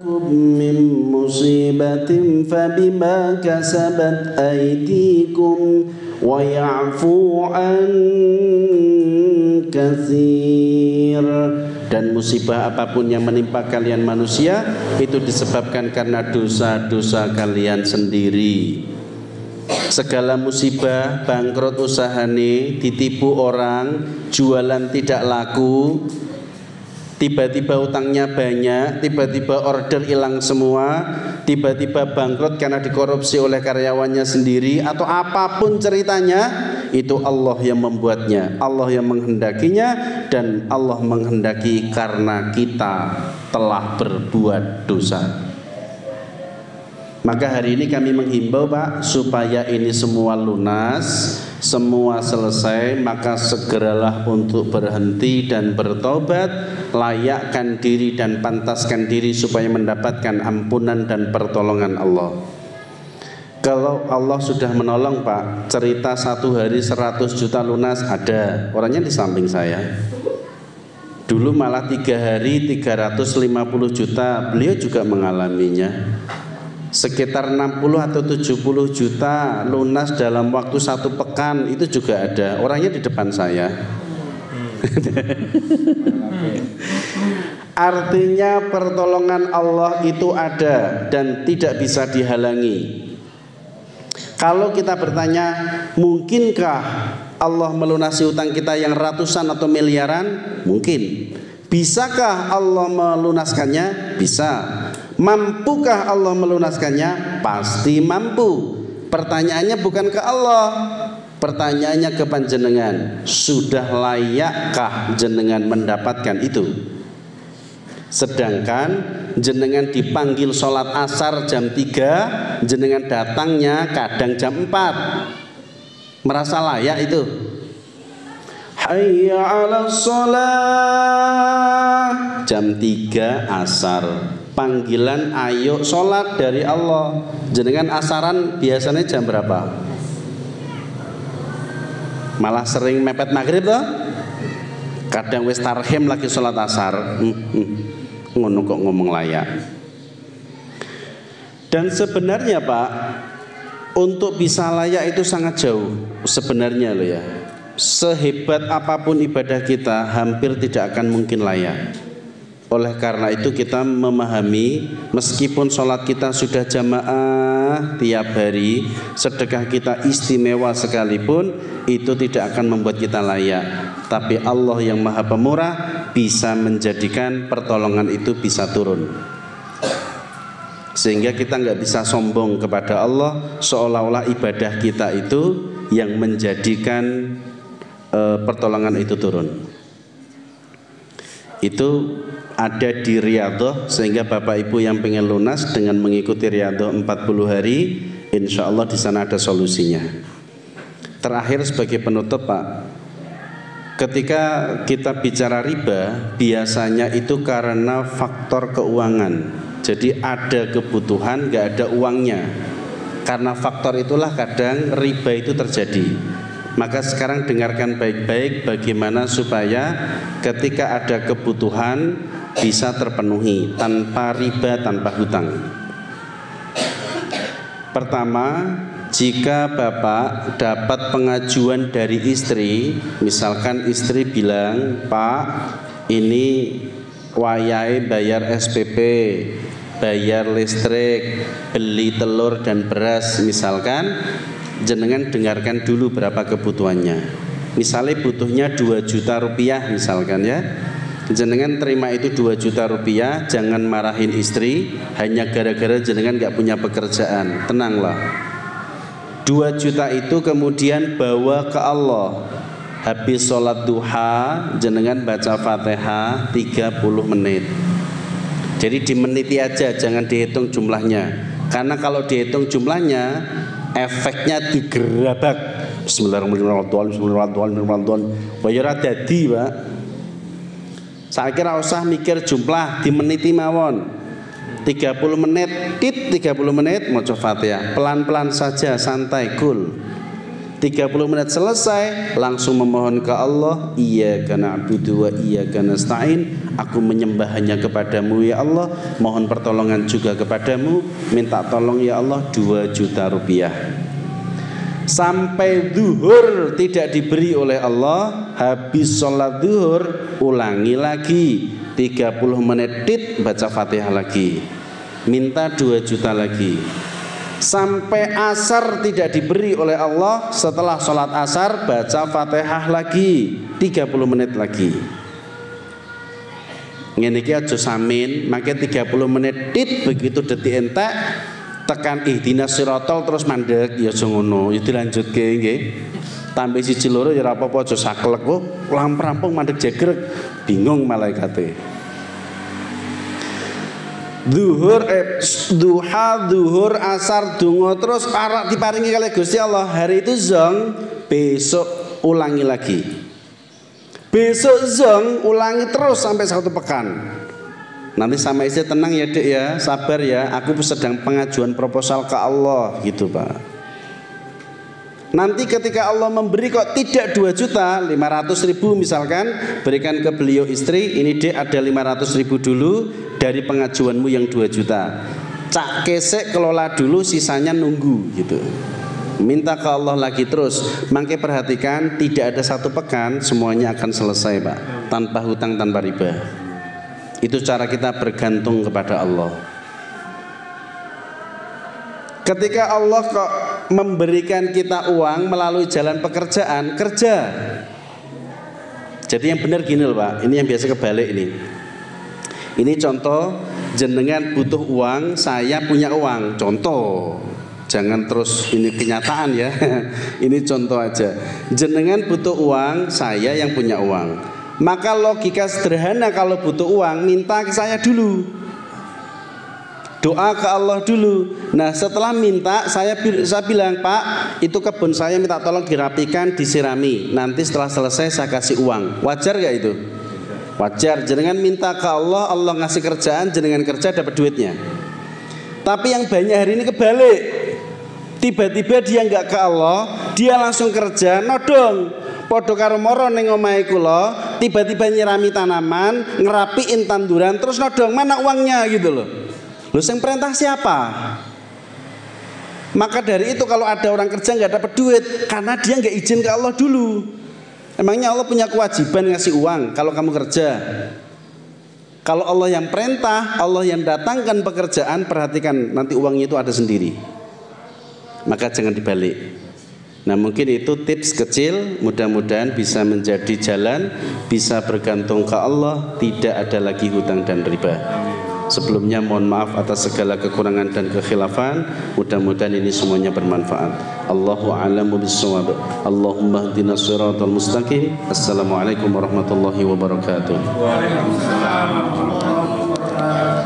min musibatin fabima kasabat aydikum wa ya'fu an katsir. Dan musibah apapun yang menimpa kalian manusia itu disebabkan karena dosa-dosa kalian sendiri. Segala musibah, bangkrut usahane, ditipu orang, jualan tidak laku, tiba-tiba utangnya banyak, tiba-tiba order hilang semua, tiba-tiba bangkrut karena dikorupsi oleh karyawannya sendiri, atau apapun ceritanya, itu Allah yang membuatnya, Allah yang menghendakinya, dan Allah menghendaki karena kita telah berbuat dosa. Maka hari ini kami menghimbau Pak, supaya ini semua lunas, semua selesai, maka segeralah untuk berhenti dan bertobat, layakkan diri dan pantaskan diri supaya mendapatkan ampunan dan pertolongan Allah. Kalau Allah sudah menolong Pak, cerita 1 hari 100 juta lunas ada, orangnya di samping saya. Dulu malah 3 hari 350 juta, beliau juga mengalaminya. Sekitar 60 atau 70 juta lunas dalam waktu 1 pekan, itu juga ada, orangnya di depan saya. Artinya pertolongan Allah itu ada dan tidak bisa dihalangi. Kalau kita bertanya, mungkinkah Allah melunasi utang kita yang ratusan atau miliaran? Mungkin. Bisakah Allah melunaskannya? Bisa. Mampukah Allah melunaskannya? Pasti mampu. Pertanyaannya bukan ke Allah, pertanyaannya ke panjenengan. Sudah layakkah jenengan mendapatkan itu? Sedangkan jenengan dipanggil sholat asar jam 3, jenengan datangnya kadang jam 4. Merasa layak itu? Hayya 'alas shalah, jam 3 asar. Panggilan ayo sholat dari Allah. Jenengan asaran biasanya jam berapa? Malah sering mepet maghrib toh? Kadang wis tarhim lagi sholat asar. Ngono kok ngomong layak. Dan sebenarnya Pak, untuk bisa layak itu sangat jauh sebenarnya loh ya. Sehebat apapun ibadah kita, hampir tidak akan mungkin layak. Oleh karena itu kita memahami, meskipun sholat kita sudah jamaah tiap hari, sedekah kita istimewa sekalipun, itu tidak akan membuat kita layak. Tapi Allah yang maha pemurah bisa menjadikan pertolongan itu bisa turun, sehingga kita nggak bisa sombong kepada Allah seolah-olah ibadah kita itu yang menjadikan pertolongan itu turun. Itu ada di Riyadhah, sehingga Bapak Ibu yang pengen lunas dengan mengikuti Riyadhah 40 hari, insya Allah di sana ada solusinya. Terakhir sebagai penutup Pak, ketika kita bicara riba, biasanya itu karena faktor keuangan. Jadi ada kebutuhan, nggak ada uangnya. Karena faktor itulah kadang riba itu terjadi. Maka sekarang dengarkan baik-baik bagaimana supaya ketika ada kebutuhan bisa terpenuhi tanpa riba, tanpa hutang. Pertama, jika Bapak dapat pengajuan dari istri, misalkan istri bilang, Pak, ini wayai bayar SPP, bayar listrik, beli telur dan beras, misalkan, jenengan dengarkan dulu berapa kebutuhannya. Misalnya butuhnya 2 juta rupiah misalkan ya, jenengan terima itu 2 juta rupiah, jangan marahin istri hanya gara-gara jenengan gak punya pekerjaan. Tenanglah, 2 juta itu kemudian bawa ke Allah. Habis sholat duha jenengan baca Fatihah 30 menit. Jadi dimeniti aja, jangan dihitung jumlahnya. Karena kalau dihitung jumlahnya, efeknya digerabak. Bismillahirrahmanirrahim, bismillahirrahmanirrahim. Bayar dadi, Pak. Saya kira usah mikir jumlah, dimeniti mawon. 30 menit, 30 menit maca Fatihah. Pelan-pelan saja, santai, cool. 30 menit selesai, langsung memohon ke Allah, iyyaka na'budu wa iyyaka nasta'in, aku menyembah hanya kepadamu ya Allah, mohon pertolongan juga kepadamu, minta tolong ya Allah, 2 juta rupiah. Sampai zuhur tidak diberi oleh Allah, habis sholat zuhur ulangi lagi 30 menit baca Fatihah lagi, minta 2 juta lagi. Sampai asar tidak diberi oleh Allah, setelah sholat asar baca Fatihah lagi 30 menit lagi. Ngene iki aja samin, maka 30 menit begitu detik entek tekan ihdinas sirotol terus mandek ya aja ngono, ya dilanjutke nggih. Tambah siji loro ya ora apa-apa, aja saklek kok rampung mandek jegrek, bingung malaikate. Duha, zuhur, asar, dungo terus parak diparingi kali Gusti Allah. Hari itu zong, besok ulangi lagi. Besok zong, ulangi terus sampai 1 pekan. Nanti sama istri, tenang ya dek ya, sabar ya, aku sedang pengajuan proposal ke Allah gitu Pak. Nanti ketika Allah memberi kok tidak 2 juta, 500.000 misalkan, berikan ke beliau istri, ini dek ada 500.000 dulu dari pengajuanmu yang 2 juta. Cak kesek kelola dulu, sisanya nunggu gitu. Minta ke Allah lagi terus. Mangke perhatikan, tidak ada 1 pekan semuanya akan selesai Pak, tanpa hutang, tanpa riba. Itu cara kita bergantung kepada Allah. Ketika Allah kok memberikan kita uang melalui jalan pekerjaan, kerja. Jadi yang benar gini loh Pak, ini yang biasa kebalik ini. Ini contoh, jenengan butuh uang, saya punya uang. Contoh, jangan terus ini kenyataan ya. Ini contoh aja. Jenengan butuh uang, saya yang punya uang. Maka logika sederhana kalau butuh uang, minta ke saya dulu. Doa ke Allah dulu. Nah setelah minta saya bilang, Pak itu kebun saya minta tolong dirapikan, disirami. Nanti setelah selesai saya kasih uang. Wajar gak itu? Wajar. Jenengan minta ke Allah, Allah ngasih kerjaan, jenengan kerja dapat duitnya. Tapi yang banyak hari ini kebalik. Tiba-tiba dia nggak ke Allah, dia langsung kerja, nodong. Podo karo moro ning omahe kula, tiba-tiba nyirami tanaman, ngerapiin tanduran, terus nodong, mana uangnya gitu loh. Loh, yang perintah siapa? Maka dari itu kalau ada orang kerja nggak dapat duit karena dia nggak izin ke Allah dulu. Emangnya Allah punya kewajiban ngasih uang kalau kamu kerja? Kalau Allah yang perintah, Allah yang datangkan pekerjaan, perhatikan nanti uangnya itu ada sendiri. Maka jangan dibalik. Nah mungkin itu tips kecil, mudah-mudahan bisa menjadi jalan, bisa bergantung ke Allah, tidak ada lagi hutang dan riba. Sebelumnya mohon maaf atas segala kekurangan dan kekhilafan. Mudah-mudahan ini semuanya bermanfaat. Allahu a'lamu bis-shawab. Allahumma ihdinas siratal mustaqim. Assalamualaikum warahmatullahi wabarakatuh. Waalaikumsalam warahmatullahi wabarakatuh.